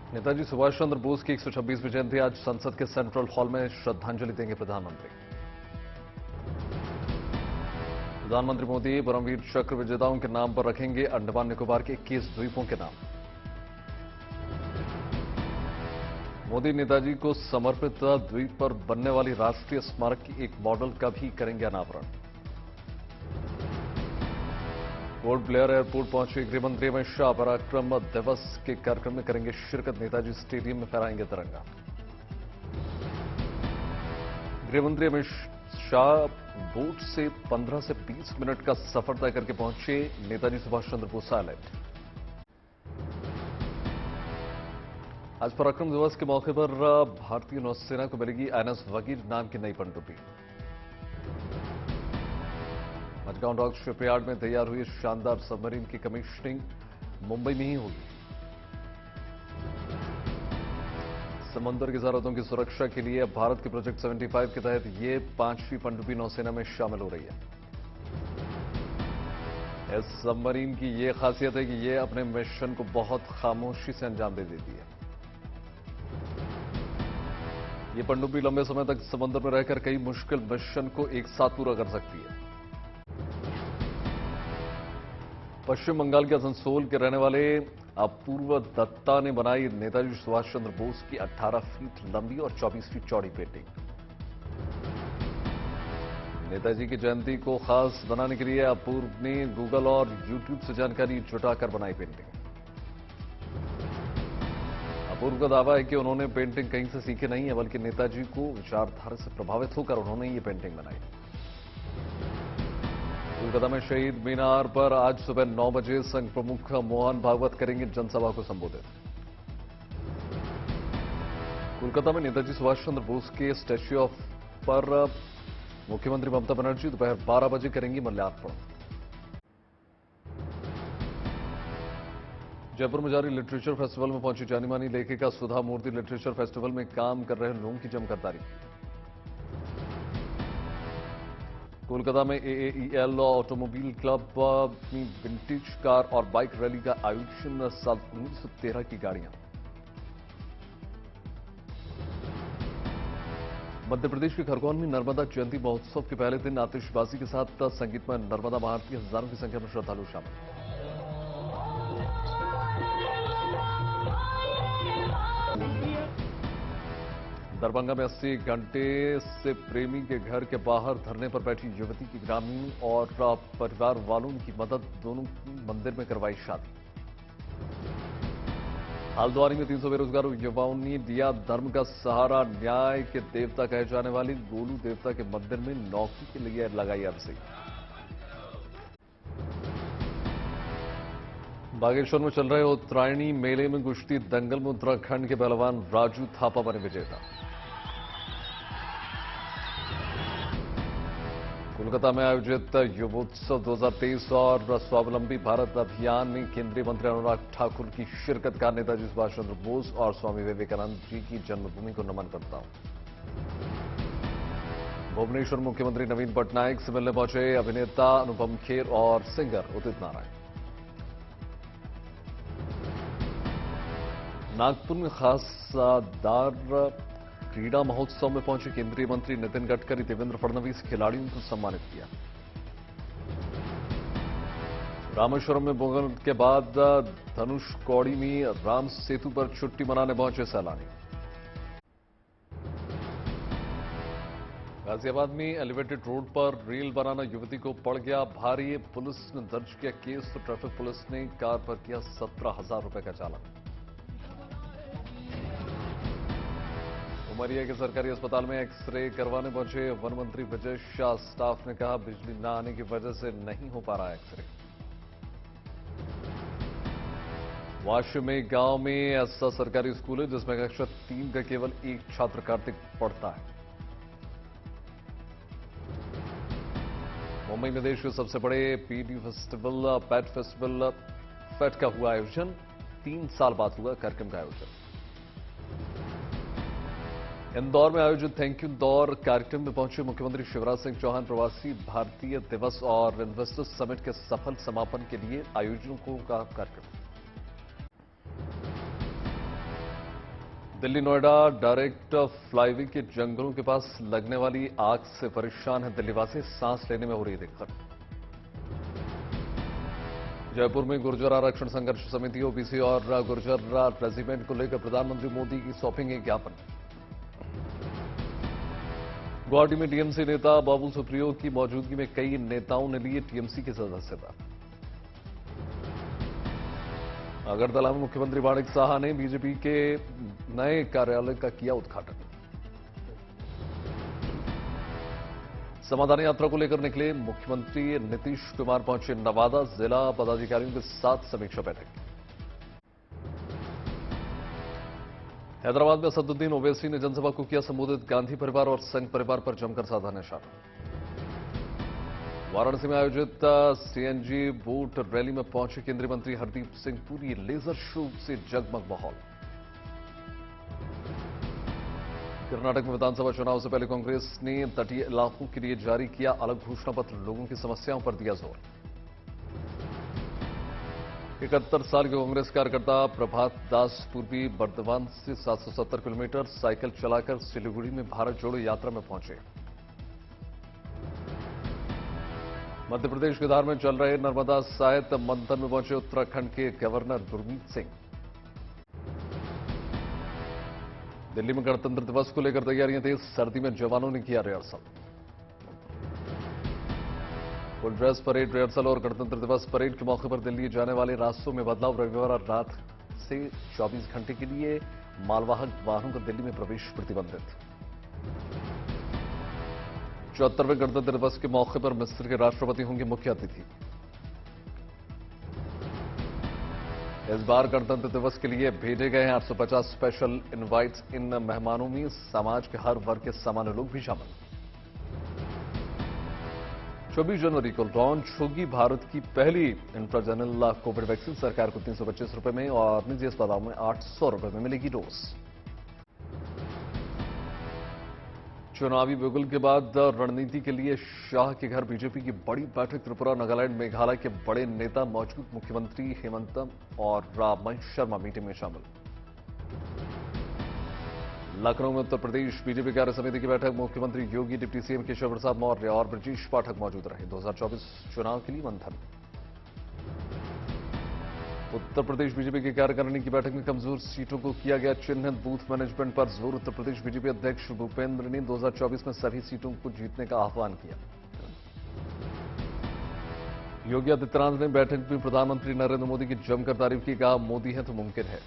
नेताजी सुभाष चंद्र बोस की 126वीं जयंती आज संसद के सेंट्रल हॉल में श्रद्धांजलि देंगे प्रधानमंत्री। प्रधानमंत्री मोदी परमवीर चक्र विजेताओं के नाम पर रखेंगे अंडमान निकोबार के 21 द्वीपों के नाम। मोदी नेताजी को समर्पित द्वीप पर बनने वाली राष्ट्रीय स्मारक की एक मॉडल का भी करेंगे अनावरण। पोर्ट ब्लेयर एयरपोर्ट पहुंचे गृहमंत्री अमित शाह पराक्रम दिवस के कार्यक्रम में करेंगे शिरकत। नेताजी स्टेडियम में फहराएंगे तिरंगा। गृहमंत्री अमित शाह बोट से 15 से 20 मिनट का सफर तय करके पहुंचे नेताजी सुभाष चंद्र बोस आइलैंड। आज पराक्रम दिवस के मौके पर भारतीय नौसेना को मिलेगी आईएनएस वकील नाम की नई पनडुब्बी। मडगांव डॉक शिपयार्ड में तैयार हुई शानदार सबमरीन की कमीशनिंग मुंबई में ही होगी। समंदर की सरहदों की सुरक्षा के लिए भारत के प्रोजेक्ट 75 के तहत ये 5वीं पनडुब्बी नौसेना में शामिल हो रही है। इस सबमरीन की ये खासियत है कि ये अपने मिशन को बहुत खामोशी से अंजाम दे देती है। ये पनडुब्बी लंबे समय तक समंदर में रहकर कई मुश्किल मिशन को एक साथ पूरा कर सकती है। पश्चिम बंगाल के आसनसोल के रहने वाले अपूर्व दत्ता ने बनाई नेताजी सुभाष चंद्र बोस की 18 फीट लंबी और 24 फीट चौड़ी पेंटिंग। नेताजी की जयंती को खास बनाने के लिए अपूर्व ने गूगल और यूट्यूब से जानकारी जुटाकर बनाई पेंटिंग। अपूर्व का दावा है कि उन्होंने पेंटिंग कहीं से सीखी नहीं है, बल्कि नेताजी को विचारधारा से प्रभावित होकर उन्होंने ये पेंटिंग बनाई। कोलकाता में शहीद मीनार पर आज सुबह 9 बजे संघ प्रमुख मोहन भागवत करेंगे जनसभा को संबोधित। कोलकाता में नेताजी सुभाष चंद्र बोस के स्टैच्यू ऑफ पर मुख्यमंत्री ममता बनर्जी दोपहर 12 बजे करेंगी माल्यार्पण। जयपुर में जारी लिटरेचर फेस्टिवल में पहुंची जानी मानी लेखिका सुधा मूर्ति। लिटरेचर फेस्टिवल में काम कर रहे लोगों की जमकर तारीफ। कोलकाता में एएईएल ऑटोमोबाइल क्लब अपनी विंटेज कार और बाइक रैली का आयोजन। साल 1913 की गाड़ियां। मध्य प्रदेश के खरगोन में नर्मदा जयंती महोत्सव के पहले दिन आतिशबाजी के साथ संगीतमय नर्मदा महाआरती। हजारों की संख्या में श्रद्धालु शामिल। दरभंगा में 80 घंटे से प्रेमी के घर के बाहर धरने पर बैठी युवती की ग्रामीण और परिवार वालों की मदद दोनों की मंदिर में करवाई शादी। हल्द्वानी में 300 बेरोजगार युवाओं ने दिया धर्म का सहारा। न्याय के देवता कहे जाने वाले गोलू देवता के मंदिर में नौकरी के लिए लगाई अर्जी। बागेश्वर में चल रहे उत्तरायणी मेले में कुश्ती दंगल में उत्तराखंड के पहलवान राजू थापा बने विजेता। कोलकाता में आयोजित युवोत्सव 2023 और स्वावलंबी भारत अभियान में केंद्रीय मंत्री अनुराग ठाकुर की शिरकत का। नेताजी सुभाष चंद्र बोस और स्वामी विवेकानंद जी की जन्मभूमि को नमन करता हूं। भुवनेश्वर मुख्यमंत्री नवीन पटनायक से मिलने पहुंचे अभिनेता अनुपम खेर और सिंगर उदित नारायण। नागपुर में खासदार क्रीड़ा महोत्सव में पहुंचे केंद्रीय मंत्री नितिन गडकरी। देवेंद्र फडणवीस खिलाड़ियों को सम्मानित किया। रामेश्वरम में भूगोल के बाद धनुषकौड़ी में राम सेतु पर छुट्टी मनाने पहुंचे सैलानी। गाजियाबाद में एलिवेटेड रोड पर रेल बनाना युवती को पड़ गया भारी। पुलिस ने दर्ज किया केस तो ट्रैफिक पुलिस ने कार पर किया 17,000 रुपए का चालान। उमरिया के सरकारी अस्पताल में एक्सरे करवाने पहुंचे वन मंत्री विजय शाह। स्टाफ ने कहा बिजली न आने की वजह से नहीं हो पा रहा एक्सरे। वाशी में गांव में ऐसा सरकारी स्कूल है जिसमें कक्षा 3 का केवल एक छात्र कार्तिक पढ़ता है। मुंबई में देश के सबसे बड़े PD festival PAT festival fat का हुआ आयोजन। 3 साल बाद हुआ कार्यक्रम का आयोजन। इंदौर में आयोजित थैंक यू इंदौर कार्यक्रम में पहुंचे मुख्यमंत्री शिवराज सिंह चौहान। प्रवासी भारतीय दिवस और इन्वेस्टर्स समिट के सफल समापन के लिए आयोजकों का कार्यक्रम। दिल्ली नोएडा डायरेक्ट फ्लाईवे के जंगलों के पास लगने वाली आग से परेशान है दिल्लीवासी, सांस लेने में हो रही दिक्कत। जयपुर में गुर्जर आरक्षण संघर्ष समिति ओबीसी और गुर्जर रेजिमेंट को लेकर प्रधानमंत्री मोदी की सौंपेंगे ज्ञापन। गुवाहाटी में टीएमसी नेता बाबुल सुप्रियो की मौजूदगी में कई नेताओं ने लिए टीएमसी की सदस्यता। अगरतला में मुख्यमंत्री माणिक साहा ने बीजेपी के नए कार्यालय का किया उद्घाटन। समाधान यात्रा को लेकर निकले मुख्यमंत्री नीतीश कुमार पहुंचे नवादा, जिला पदाधिकारियों के साथ समीक्षा बैठक। हैदराबाद में असदुद्दीन ओवैसी ने जनसभा को किया संबोधित, गांधी परिवार और संघ परिवार पर जमकर साधा निशाना। वाराणसी में आयोजित सीएनजी वोट रैली में पहुंचे केंद्रीय मंत्री हरदीप सिंह पुरी, लेजर शो से जगमग माहौल। कर्नाटक में विधानसभा चुनाव से पहले कांग्रेस ने तटीय इलाकों के लिए जारी किया अलग घोषणा पत्र, लोगों की समस्याओं पर दिया जोर। 71 साल के कांग्रेस कार्यकर्ता प्रभात दास पूर्वी बर्दवान से 770 किलोमीटर साइकिल चलाकर सिलीगुड़ी में भारत जोड़ो यात्रा में पहुंचे। मध्य प्रदेश के धार में चल रहे नर्मदा सहायता मंथन में पहुंचे उत्तराखंड के गवर्नर गुरमीत सिंह। दिल्ली में गणतंत्र दिवस को लेकर तैयारियां तेज, सर्दी में जवानों ने किया rehearsal. Full dress parade rehearsal और गणतंत्र दिवस परेड के मौके पर दिल्ली जाने वाले रास्तों में बदलाव, रविवार रात से 24 घंटे के लिए मालवाहक वाहनों का दिल्ली में प्रवेश प्रतिबंधित। 74वें गणतंत्र दिवस के मौके पर मिस्र के राष्ट्रपति होंगे मुख्य अतिथि। इस बार गणतंत्र दिवस के लिए भेजे गए हैं 850 स्पेशल इनवाइट्स। इन मेहमानों में समाज के हर वर्ग के सामान्य लोग भी शामिल। 24 जनवरी को लॉन्च होगी भारत की पहली इंट्राजेनल कोविड वैक्सीन। सरकार को 325 रुपए में और निजी अस्पतालों में 800 रुपए में मिलेगी डोज। चुनावी बिगुल के बाद रणनीति के लिए शाह के घर बीजेपी की बड़ी बैठक। त्रिपुरा, नागालैंड, मेघालय के बड़े नेता मौजूद, मुख्यमंत्री हेमंत और महेश शर्मा मीटिंग में शामिल। लखनऊ में उत्तर प्रदेश बीजेपी कार्य समिति की बैठक। मुख्यमंत्री योगी, डिप्टी सीएम केशव प्रसाद मौर्य और ब्रजेश पाठक मौजूद रहे। 2024 चुनाव के लिए मंथन। उत्तर प्रदेश बीजेपी की कार्यकारिणी की बैठक में कमजोर सीटों को किया गया चिन्हित, बूथ मैनेजमेंट पर जोर। उत्तर प्रदेश बीजेपी अध्यक्ष भूपेंद्र ने 2024 में सभी सीटों को जीतने का आह्वान किया। योगी आदित्यनाथ ने बैठक में प्रधानमंत्री नरेंद्र मोदी की जमकर तारीफ की, कहा मोदी है तो मुमकिन है।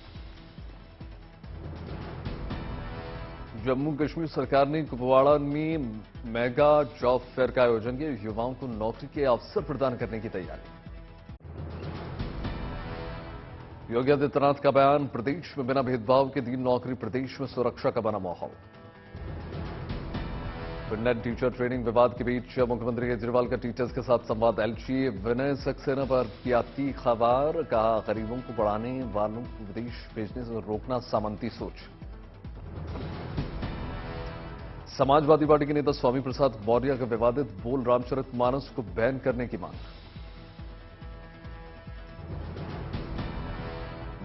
जम्मू कश्मीर सरकार ने कुपवाड़ा में मेगा जॉब फेयर का आयोजन किया, युवाओं को नौकरी के अवसर प्रदान करने की तैयारी। योगी आदित्यनाथ का बयान, प्रदेश में बिना भेदभाव के दी नौकरी, प्रदेश में सुरक्षा का बना माहौल। नेट टीचर ट्रेनिंग विवाद के बीच मुख्यमंत्री केजरीवाल का टीचर्स के साथ संवाद। एलजी विनय सक्सेना पर किया तीखा वार, कहा गरीबों को पढ़ाने वालों को विदेश भेजने से रोकना सामंती सोच। समाजवादी पार्टी के नेता स्वामी प्रसाद मौर्य का विवादित बोल, रामचरितमानस को बैन करने की मांग।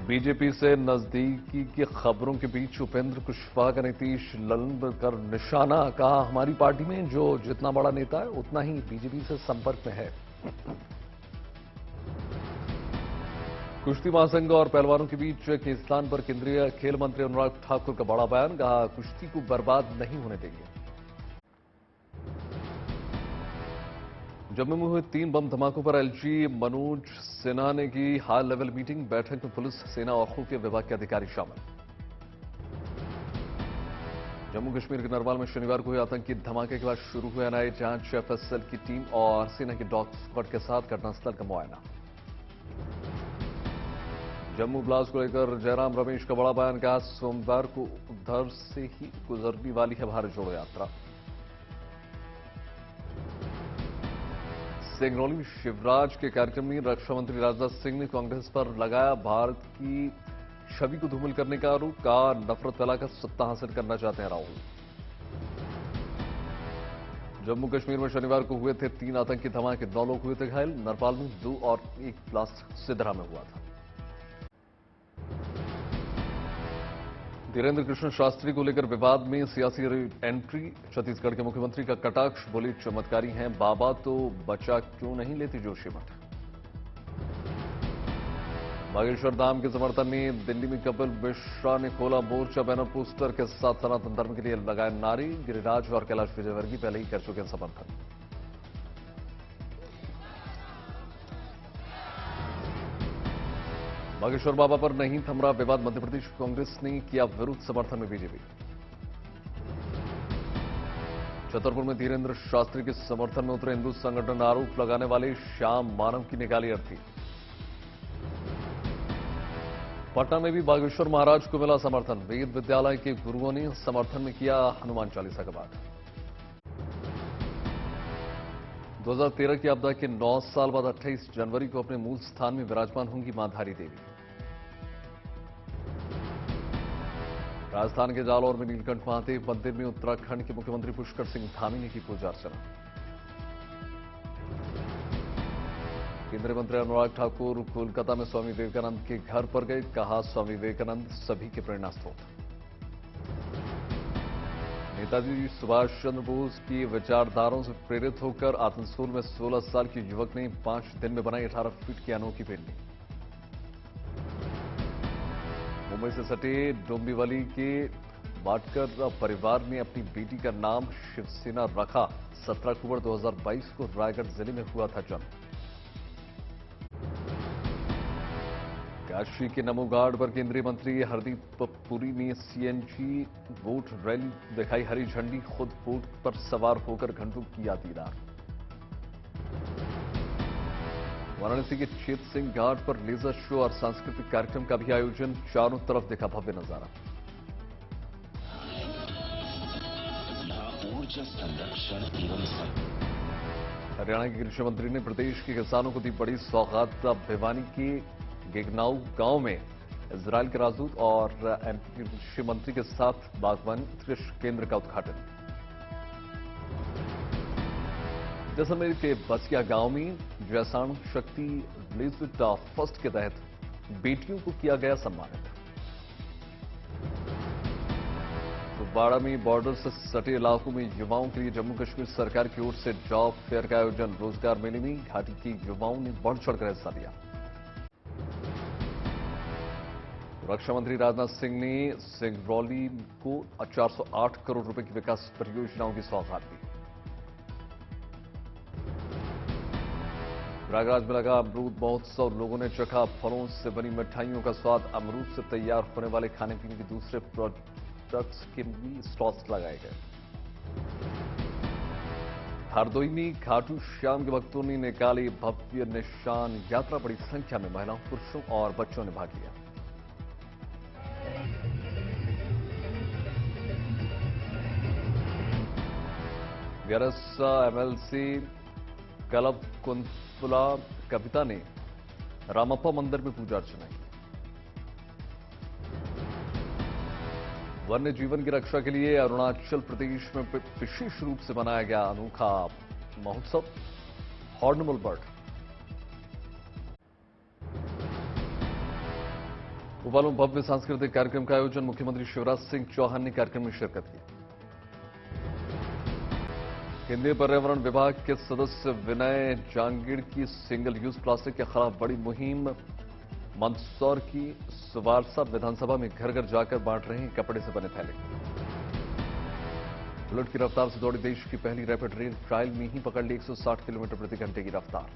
बीजेपी से नजदीकी की खबरों के बीच उपेंद्र कुशवाहा का नीतीश ललन कर निशाना, कहा हमारी पार्टी में जो जितना बड़ा नेता है उतना ही बीजेपी से संपर्क में है। कुश्ती महासंघ और पहलवानों के बीच खींचतान पर केंद्रीय खेल मंत्री अनुराग ठाकुर का बड़ा बयान, कहा कुश्ती को बर्बाद नहीं होने देंगे। जम्मू में हुए 3 बम धमाकों पर एलजी मनोज सिन्हा ने की हाई लेवल मीटिंग। बैठक में पुलिस, सेना और खुफिया विभाग के अधिकारी शामिल। जम्मू कश्मीर के नरवाल में शनिवार को हुए आतंकी धमाके के बाद शुरू हुए एनआईए जांच। एफएसएल की टीम और सेना की डॉग स्क्वाड के साथ घटनास्थल का मुआयना। जम्मू ब्लास्ट को लेकर जयराम रमेश का बड़ा बयान, कहा सोमवार को उधर से ही गुजरने वाली है भारत जोड़ो यात्रा। सिंगरौली में शिवराज के कार्यक्रम में रक्षा मंत्री राजनाथ सिंह ने कांग्रेस पर लगाया भारत की छवि को धूमिल करने का आरोप, कहा नफरत फैलाकर सत्ता हासिल करना चाहते हैं राहुल। जम्मू कश्मीर में शनिवार को हुए थे 3 आतंकी धमाके, 9 लोग हुए थे घायल। नरपाल में 2 और 1 ब्लास्ट सिद्धरा में हुआ था। धीरेन्द्र कृष्ण शास्त्री को लेकर विवाद में सियासी एंट्री। छत्तीसगढ़ के मुख्यमंत्री का कटाक्ष, बोले चमत्कारी हैं बाबा तो बचा क्यों नहीं लेती जोशीमठ। बागेश्वर धाम के समर्थन में दिल्ली में कपिल मिश्रा ने खोला मोर्चा, बैनर पोस्टर के साथ सनातन धर्म के लिए लगाए नारे। गिरिराज और कैलाश विजयवर्गीय पहले ही कर चुके हैं समर्थन। बागेश्वर बाबा पर नहीं थम रहा विवाद, मध्य प्रदेश कांग्रेस ने किया विरोध, समर्थन में बीजेपी। छतरपुर में धीरेन्द्र शास्त्री के समर्थन में उतरे हिंदू संगठन, आरोप लगाने वाले श्याम मानव की निकाली अर्थी। पटना में भी बागेश्वर महाराज को मिला समर्थन, वेद विद्यालय के गुरुओं ने समर्थन में किया हनुमान चालीसा का पाठ। 2013 की आपदा के 9 साल बाद 28 जनवरी को अपने मूल स्थान में विराजमान होंगी मां धारी देवी। राजस्थान के जालौर में नीलकंठ महादेव मंदिर में उत्तराखंड के मुख्यमंत्री पुष्कर सिंह धामी ने की पूजा अर्चना। केंद्रीय मंत्री अनुराग ठाकुर कोलकाता में स्वामी विवेकानंद के घर पर गए, कहा स्वामी विवेकानंद सभी के प्रेरणा स्रोत। नेताजी सुभाष चंद्र बोस की विचारधाराओं से प्रेरित होकर आसनसोल में 16 साल के युवक ने 5 दिन में बनाई 18 फीट की अनोखी पेंटिंग। मुंबई से सटे डोंबिवली के वाटकर परिवार ने अपनी बेटी का नाम शिवसेना रखा। 17 अक्टूबर 2022 को रायगढ़ जिले में हुआ था जन्म। काशी के नमो घाट पर केंद्रीय मंत्री हरदीप पुरी ने सीएनजी बोट रैली दिखाई हरी झंडी, खुद बोट पर सवार होकर घंटों किया दीदार। वाराणसी के चेत सिंह घाट पर लेजर शो और सांस्कृतिक कार्यक्रम का भी आयोजन, चारों तरफ दिखा भव्य नजारा। ऊर्जा संरक्षण एवं हरियाणा के कृषि मंत्री ने प्रदेश के किसानों को दी बड़ी सौगात। भिवानी के गिगनाऊ गांव में इजरायल के राजदूत और एमपी के कृषि मंत्री के साथ बागवानी कृषि केंद्र का उद्घाटन। जैसलमेर के बसिया गांव में जैसाण शक्ति ब्लेजविट फर्स्ट के तहत बेटियों को किया गया सम्मानित। बाड़ा में बॉर्डर से सटे इलाकों में युवाओं के लिए जम्मू कश्मीर सरकार की ओर से जॉब फेयर का आयोजन। रोजगार मेले में घाटी के युवाओं ने बढ़ चढ़कर हिस्सा लिया। रक्षा मंत्री राजनाथ सिंह ने सिंगरौली को 408 करोड़ रुपए की विकास परियोजनाओं की सौगात दी। प्रयागराज में लगा अमरूद महोत्सव, लोगों ने चखा फलों से बनी मिठाइयों का स्वाद। अमरूद से तैयार होने वाले खाने पीने के दूसरे प्रोडक्ट्स के भी स्टॉल्स लगाए गए। हरदोई में खाटू श्याम के भक्तों ने निकाली भव्य निशान यात्रा, बड़ी संख्या में महिलाओं, पुरुषों और बच्चों ने भाग लिया। ग्यारस एमएलसी कलब कुंतला कविता ने रामप्पा मंदिर में पूजा अर्चना की। वन्य जीवन की रक्षा के लिए अरुणाचल प्रदेश में विशेष रूप से मनाया गया अनोखा महोत्सव, हॉर्नबिल बर्ड। भोपाल में भव्य सांस्कृतिक कार्यक्रम का आयोजन, मुख्यमंत्री शिवराज सिंह चौहान ने कार्यक्रम में शिरकत की। केंद्रीय पर्यावरण विभाग के सदस्य विनय जांगीड़ की सिंगल यूज प्लास्टिक के खिलाफ बड़ी मुहिम। मंदसौर की सुवारसा विधानसभा में घर घर जाकर बांट रहे हैं कपड़े से बने थैले। बुलेट की रफ्तार से दौड़ी देश की पहली रैपिड रेल, ट्रायल में ही पकड़ ली 160 किलोमीटर प्रति घंटे की रफ्तार।